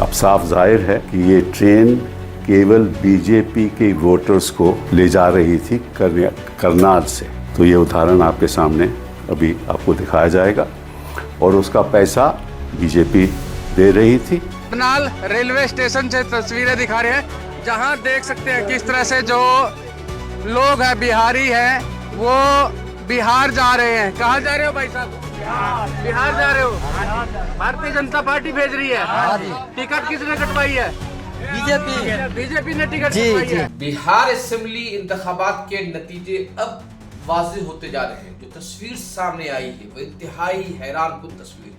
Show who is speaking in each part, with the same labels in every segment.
Speaker 1: अब साफ जाहिर है कि ये ट्रेन केवल बीजेपी के वोटर्स को ले जा रही थी करनाल से। तो ये उदाहरण आपके सामने अभी आपको दिखाया जाएगा और उसका पैसा बीजेपी दे रही थी।
Speaker 2: करनाल रेलवे स्टेशन से तस्वीरें दिखा रहे हैं, जहां देख सकते हैं किस तरह से जो लोग हैं, बिहारी हैं, वो बिहार जा रहे हैं। कहाँ जा रहे हो भाई साहब? बिहार जा रहे हो? भारतीय जनता पार्टी भेज रही है। टिकट किसने कटवाई है? बीजेपी ने टिकट कटवाई है।
Speaker 3: बिहार असेंबली इंतखाबात के नतीजे अब वाज़ेह होते जा रहे हैं। जो तस्वीर सामने आई है वो इंतहाई हैरानकुन तस्वीर है।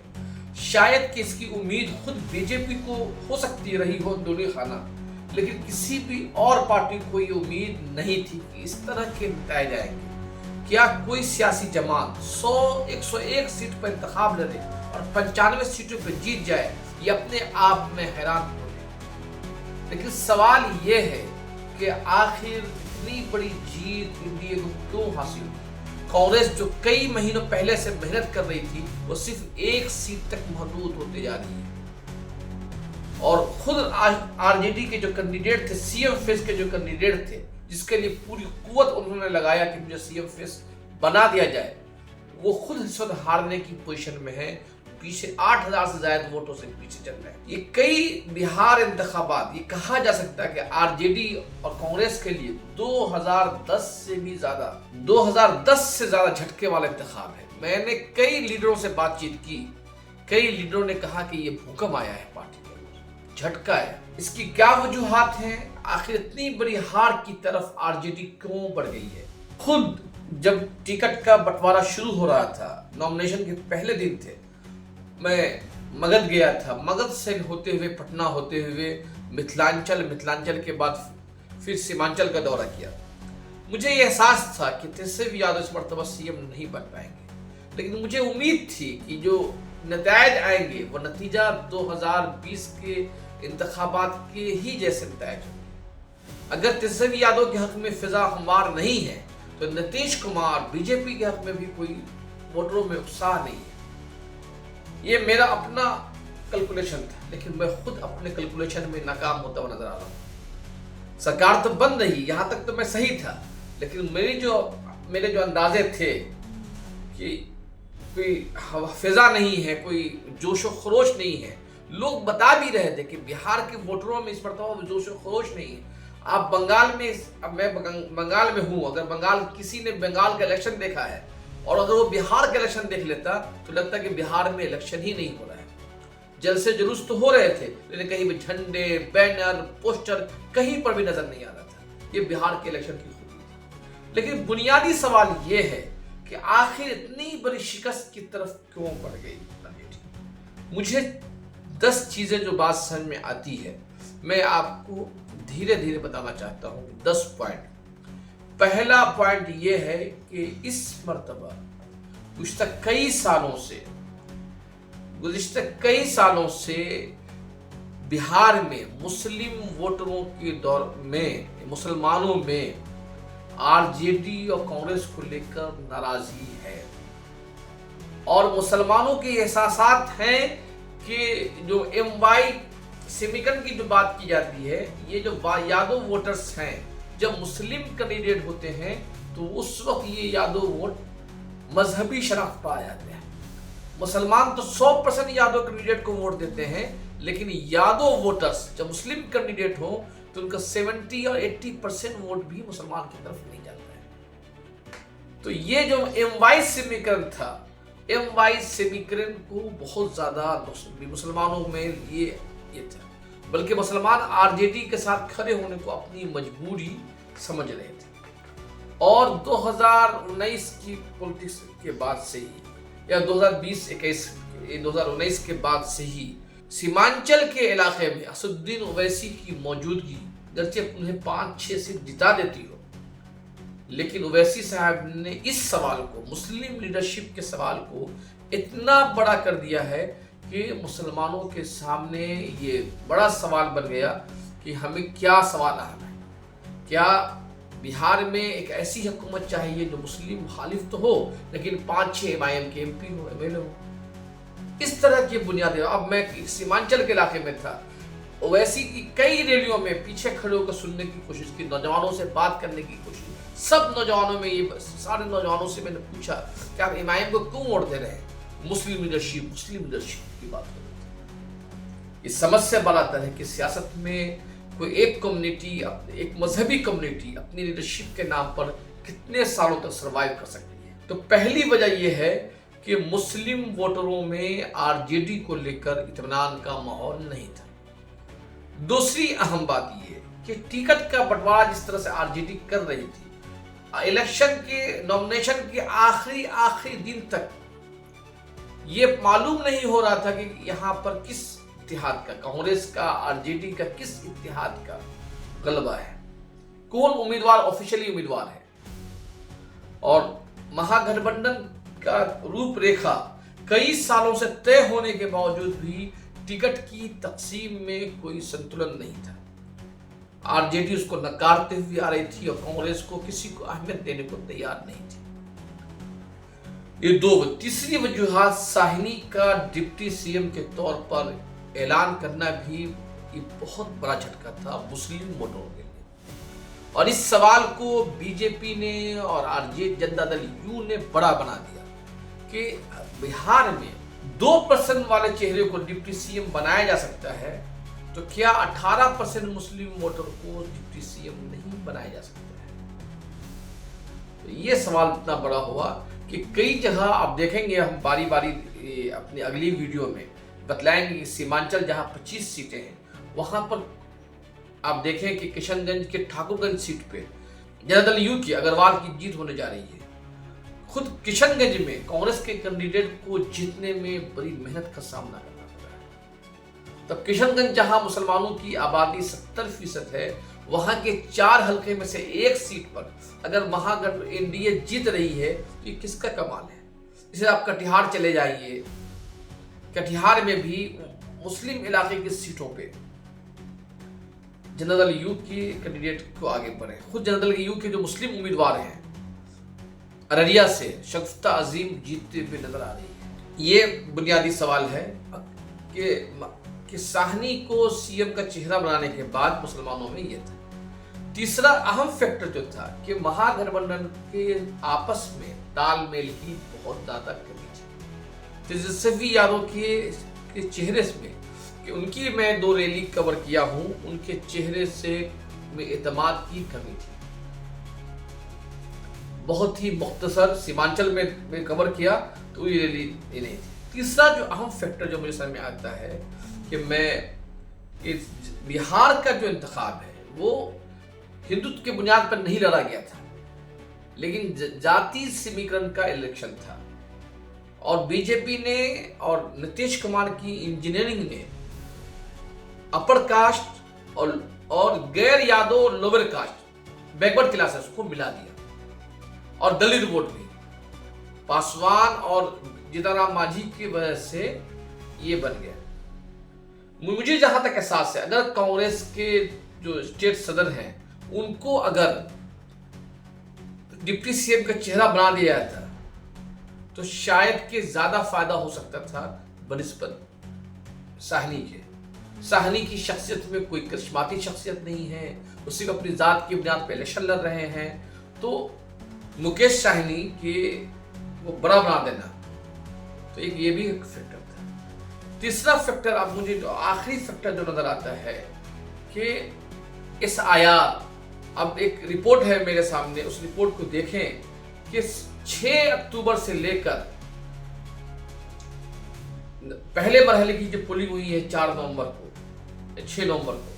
Speaker 3: शायद कि इसकी उम्मीद खुद बीजेपी को हो सकती रही हो अंदरूनी खाना, लेकिन किसी भी और पार्टी को ये उम्मीद नहीं थी कि इस तरह के नतीजे जाएंगे। क्या कोई सियासी जमात 101 सीट पर इंतखाब लड़े और 95 सीटों पर जीत जाए, ये अपने आप में हैरान हो। लेकिन सवाल ये है कि आखिर इतनी बड़ी जीत एनडीए को क्यों हासिल हुई? कांग्रेस जो कई महीनों पहले से मेहनत कर रही थी, वो सिर्फ 1 सीट तक महदूद होते जा रही है। और खुद आरजेडी के जो कैंडिडेट थे, सीएम फेस के जो कैंडिडेट थे, जिसके लिए पूरी कुव्वत उन्होंने लगाया कि मुझे सीएम फेस बना दिया जाए, वो खुद इस वक्त हारने की पोजीशन में है। पीछे 8000 से ज्यादा वोटों से पीछे चल रहे हैं। ये कई बिहार इंतखाबात, ये कहा जा सकता है कि आरजेडी और कांग्रेस के लिए 2010 से ज्यादा झटके वाला इंतखाब है। मैंने कई लीडरों से बातचीत की, कई लीडरों ने कहा कि ये भूकंप आया है पार्टी के अंदर, झटका है। इसकी क्या वजूहात हैं? आखिर इतनी बड़ी हार की तरफ आरजेडी क्यों बढ़ गई है? खुद जब टिकट का बंटवारा शुरू हो रहा था, नॉमिनेशन के पहले दिन थे, मैं मगध गया था। मगध से होते हुए पटना होते हुए मिथिलांचल के बाद फिर सीमांचल का दौरा किया। मुझे ये एहसास था कि तेजस्वी यादव इस मर्तबा सीएम नहीं बन पाएंगे, लेकिन मुझे उम्मीद थी कि जो नतीजे आएंगे वो नतीजा 2020 के इंतखाबात के ही जैसे नतीजे होंगे। अगर तेजस्वी यादव के हक में फिजा हमवार नहीं है, तो नीतीश कुमार बीजेपी के हक में भी कोई वोटरों में उत्साह नहीं है। ये मेरा अपना कैलकुलेशन था, लेकिन मैं खुद अपने कैलकुलेशन में नाकाम होता हुआ नजर आ रहा हूँ। सरकार तो बन रही, यहाँ तक तो मैं सही था, लेकिन मेरे जो अंदाजे थे कि कोई फिजा नहीं है, कोई जोशो खरोश नहीं है। लोग बता भी रहे थे कि बिहार के वोटरों में इस मरतबा जोशो खरोश नहीं है। आप बंगाल में, अब मैं बंगाल में हूँ, अगर बंगाल किसी ने बंगाल का इलेक्शन देखा है और अगर वो बिहार का इलेक्शन देख लेता तो लगता कि बिहार में इलेक्शन ही नहीं हो रहा है। जलसे जुलूस तो हो रहे थे, लेकिन कहीं भी झंडे, बैनर, पोस्टर कहीं पर भी नजर नहीं आ रहा था। ये बिहार के इलेक्शन की खूबी थी। लेकिन बुनियादी सवाल ये है कि आखिर इतनी बड़ी शिकस्त की तरफ क्यों बढ़ गई? मुझे 10 चीजें जो बात समझ में आती है, मैं आपको धीरे धीरे बताना चाहता हूँ। 10 पॉइंट। पहला पॉइंट ये है कि इस मर्तबा गुज़िश्ता कई सालों से बिहार में मुस्लिम वोटरों के दौर में, मुसलमानों में आरजेडी और कांग्रेस को लेकर नाराजगी है। और मुसलमानों के एहसासात हैं कि जो MY समीकरण की जो बात की जाती है, ये जो यादव वोटर्स हैं, जब मुस्लिम कैंडिडेट होते हैं तो उस वक्त ये यादव वोट मजहबी शनाख्त पाया जाते हैं। मुसलमान तो 100% यादव कैंडिडेट को वोट देते हैं, लेकिन यादव वोटर्स जब मुस्लिम कैंडिडेट हो तो उनका 70 और 80% वोट भी मुसलमान की तरफ नहीं जाता है। तो ये जो MY समीकरण था, MY समीकरण को बहुत ज्यादा मुसलमानों में ये था, बल्कि मुसलमान आरजेडी के साथ खड़े होने को अपनी मजबूरी समझ रहे थे। और 2019 की पॉलिटिक्स के बाद से ही, या 2019 के बाद से ही सीमांचल के इलाके में असदुद्दीन ओवैसी की मौजूदगी, गरचे उन्हें 5-6 सीट जिता देती हो, लेकिन ओवैसी साहब ने इस सवाल को, मुस्लिम लीडरशिप के सवाल को इतना बड़ा कर दिया है कि मुसलमानों के सामने ये बड़ा सवाल बन गया कि हमें क्या सवाल आना है। क्या बिहार में एक ऐसी हुकूमत चाहिए जो मुस्लिम मुखालिफ तो हो, लेकिन 5-6 MIM के MP हो, MLA हो? इस तरह की बुनियादी। अब मैं सीमांचल के इलाके में था, ओवैसी की कई रैलियों में पीछे खड़े होकर सुनने की कोशिश की, नौजवानों से बात करने की कोशिश की। सब नौजवानों में ये सारे नौजवानों से मैंने पूछा कि आप इमाम को क्यों वोट दे रहे हैं? मुस्लिम लीडरशिप की बात कर रहे थे। इस समस्या बनाता है कि सियासत में कोई एक कम्युनिटी, एक मजहबी कम्युनिटी अपनी लीडरशिप के नाम पर कितने सालों तक सर्वाइव कर सकती है। तो पहली वजह यह है कि मुस्लिम वोटरों में आरजेडी को लेकर इत्मीनान का माहौल नहीं था। दूसरी अहम बात यह कि टिकट का बंटवारा जिस तरह से आरजेडी कर रही थी, इलेक्शन के नॉमिनेशन के आखिरी दिन तक ये मालूम नहीं हो रहा था कि यहां पर किस इत्तेहाद का, कांग्रेस का, आरजेडी का, किस इत्तेहाद का गलबा है, कौन उम्मीदवार ऑफिशियली उम्मीदवार है। और महागठबंधन का रूपरेखा कई सालों से तय होने के बावजूद भी टिकट की तकसीम में कोई संतुलन नहीं था। आरजेडी उसको नकारते हुए आ रही थी और कांग्रेस को किसी को अहमियत देने को तैयार नहीं थी। ये दो। तीसरी वजूहात, साहनी का डिप्टी सीएम के तौर पर ऐलान करना भी ये बहुत बड़ा झटका था मुस्लिम वोटरों के लिए। और इस सवाल को बीजेपी ने और आरजेडी जनता दल यू ने बड़ा बना दिया कि बिहार में 2% वाले चेहरे को डिप्टी सीएम बनाया जा सकता है, तो क्या 18% मुस्लिम वोटर को डिप्टी सीएम नहीं बनाया जा सकता है? तो ये सवाल इतना बड़ा हुआ कि कई जगह आप देखेंगे, हम बारी बारी अपनी अगली वीडियो में बतलाएंगे कि सीमांचल जहां 25 सीटें हैं, वहां पर आप देखें कि किशनगंज के ठाकुरगंज सीट पे जनता दल यू की अग्रवाल की जीत होने जा रही है। खुद किशनगंज में कांग्रेस के कैंडिडेट को जीतने में बड़ी मेहनत का सामना करना पड़ा है। तब किशनगंज जहां मुसलमानों की आबादी 70% है, वहां के 4 हल्के में से एक सीट पर अगर महागठ एनडीए जीत रही है तो ये किसका कमाल है? इसे आप कटिहार चले जाइए, कटिहार में भी मुस्लिम इलाके की सीटों पे जनता दल यू के कैंडिडेट को आगे बढ़े। खुद जनता दल यू के जो मुस्लिम उम्मीदवार हैं, अररिया से शगुफ्ता अजीम जीतते हुए नजर आ रही है। ये बुनियादी सवाल है कि साहनी को सीएम का चेहरा बनाने के बाद मुसलमानों में ये था। तीसरा अहम फैक्टर जो था कि महागठबंधन के आपस में तालमेल की बहुत ज्यादा कमी थी। तेजस्वी यादव के चेहरे में कि उनकी मैं 2 रैली कवर किया हूं, उनके चेहरे से में एतमाद की कमी थी। बहुत ही मुख्तसर सीमांचल में कवर किया तो ये रैली नहीं थी। तीसरा जो अहम फैक्टर जो मुझे समझ में आता है कि बिहार का जो इंतखाब है वो हिंदुत्व के बुनियाद पर नहीं लड़ा गया था, लेकिन जाति समीकरण का इलेक्शन था। और बीजेपी ने और नीतीश कुमार की इंजीनियरिंग ने अपर कास्ट और गैर Yadav lower caste backward classes को मिला दिया और दलित वोट भी पासवान और जीतनराम मांझी की वजह से ये बन गया। मुझे जहां तक एहसास है, अगर कांग्रेस के जो स्टेट सदर हैं उनको अगर डिप्टी सीएम का चेहरा बना दिया जाता तो शायद के ज्यादा फायदा हो सकता था बनिस्बत साहनी के। साहनी की शख्सियत में कोई करिश्माती शख्सियत नहीं है, उसी को अपनी जात की बुनियाद पर इलेक्शन लड़ रहे हैं, तो मुकेश साहनी के वो बड़ा बना देना, तो एक ये भी एक फैक्टर था। तीसरा फैक्टर अब मुझे जो आखिरी फैक्टर जो नजर आता है कि इस आयात, अब एक रिपोर्ट है मेरे सामने, उस रिपोर्ट को देखें कि 6 अक्टूबर से लेकर पहले मरहले की जो पोलिंग हुई है 4 नवंबर को, 6 नवंबर को,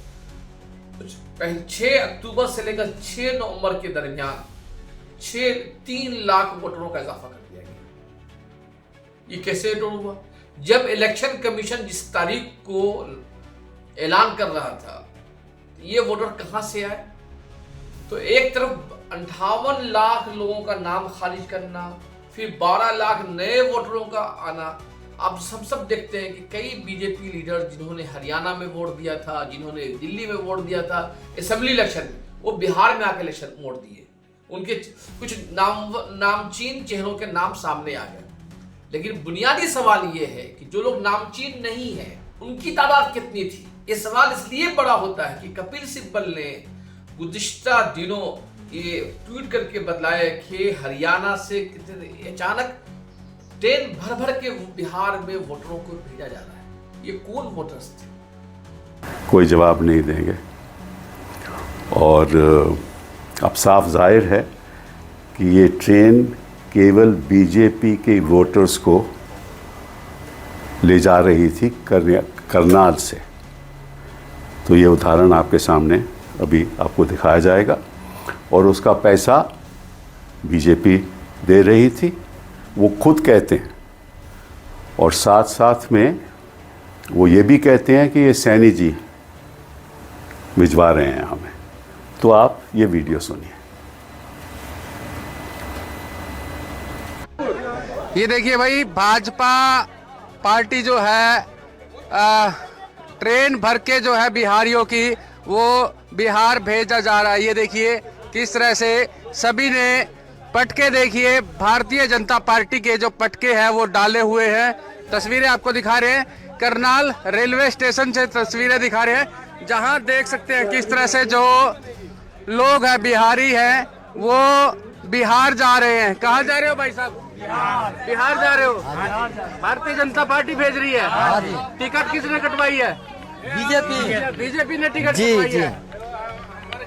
Speaker 3: 6 अक्टूबर से लेकर 6 नवंबर के दरमियान 3 लाख वोटरों का इजाफा कर दिया गया। ये कैसे हुआ? जब इलेक्शन कमीशन जिस तारीख को ऐलान कर रहा था, ये वोटर कहां से आए? तो एक तरफ 58 लाख लोगों का नाम खारिज करना, फिर 12 लाख नए वोटरों का आना। अब हम सब देखते हैं कि कई बीजेपी लीडर जिन्होंने हरियाणा में वोट दिया था, जिन्होंने दिल्ली में वोट दिया था असेंबली इलेक्शन में, वो बिहार में आके इलेक्शन वोट दिए। उनके कुछ नामचीन चेहरों के नाम सामने आ गए। लेकिन बुनियादी सवाल ये है कि जो लोग नामचीन नहीं है उनकी तादाद कितनी थी? ये सवाल इसलिए बड़ा होता है कि कपिल सिब्बल ने गुज़िश्ता दिनों ये ट्वीट करके बतलाया कि हरियाणा से कितने अचानक ट्रेन भर भर के बिहार में वोटरों को भेजा जा रहा है। ये कौन वोटर्स थे?
Speaker 1: कोई जवाब नहीं देंगे। और अब साफ जाहिर है कि ये ट्रेन केवल बीजेपी के वोटर्स को ले जा रही थी करनाल से। तो ये उदाहरण आपके सामने अभी आपको दिखाया जाएगा। और उसका पैसा बीजेपी दे रही थी, वो खुद कहते हैं। और साथ साथ में वो ये भी कहते हैं कि ये सैनी जी भिजवा रहे हैं हमें। तो आप ये वीडियो सुनिए।
Speaker 2: ये देखिए भाई, भाजपा पार्टी जो है ट्रेन भर के जो है बिहारियों की वो बिहार भेजा जा रहा है। ये देखिए किस तरह से सभी ने पटके, देखिए भारतीय जनता पार्टी के जो पटके हैं वो डाले हुए हैं। तस्वीरें आपको दिखा रहे हैं, करनाल रेलवे स्टेशन से तस्वीरें दिखा रहे हैं, जहां देख सकते हैं किस तरह से जो लोग हैं बिहारी हैं वो बिहार जा रहे हैं। कहाँ जा रहे हो भाई साहब? बिहार जा रहे हो? भारतीय जनता पार्टी भेज रही है। टिकट किसने कटवाई है? बीजेपी ने टिकट कटवाई है।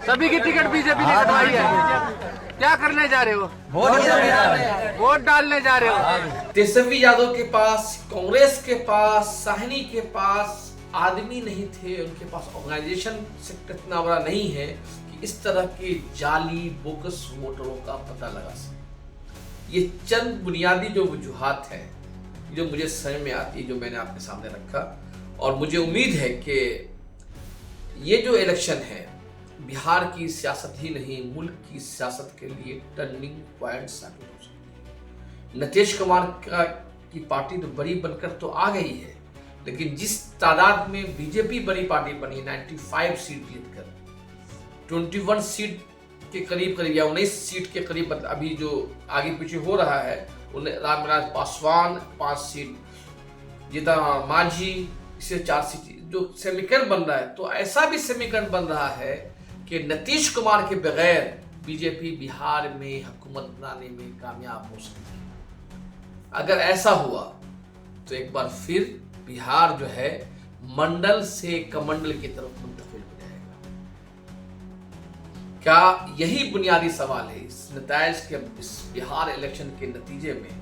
Speaker 2: सभी की टिकट बीजेपी ने कटवाई है। क्या करने जा रहे हो? वोट डालने जा रहे हो। तेजस्वी यादव के पास, कांग्रेस के पास, साहनी के पास आदमी नहीं थे, उनके पास ऑर्गेनाइजेशन सेक्टर इतना बड़ा नहीं है कि इस तरह के जाली बोगस वोटरों का पता लगा सके। ये चंद बुनियादी जो वजूहात हैं जो मुझे समझ में आती है, जो मैंने आपके सामने रखा। और मुझे उम्मीद है कि ये जो इलेक्शन है बिहार की सियासत ही नहीं, मुल्क की सियासत के लिए टर्निंग पॉइंट साबित हो सकती है। नीतीश कुमार की पार्टी तो बड़ी बनकर तो आ गई है, लेकिन जिस तादाद में बीजेपी बड़ी पार्टी बनी, 95 सीट जीतकर 21 सीट के करीब या 19 सीट के करीब, अभी जो आगे पीछे हो रहा है, रामविलास पासवान 5 सीट, जीतन मांझी इसे 4 सीट, जो समीकरण बन रहा है, तो ऐसा भी समीकरण बन रहा है कि नीतीश कुमार के बगैर बीजेपी बिहार में हुकूमत बनाने में कामयाब हो सकती है। अगर ऐसा हुआ तो एक बार फिर बिहार जो है मंडल से कमंडल की तरफ मुंतकिल हो जाएगा। क्या यही बुनियादी सवाल है इस नताइज के, इस बिहार इलेक्शन के नतीजे में?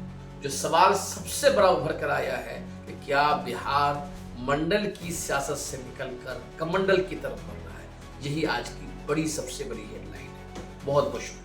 Speaker 2: जो सवाल सबसे बड़ा उभर कर आया है कि क्या बिहार मंडल की सियासत से निकलकर कमंडल की तरफ बढ़ रहा है? यही आज की बड़ी सबसे बड़ी हेडलाइन है। बहुत बहुत शुक्रिया।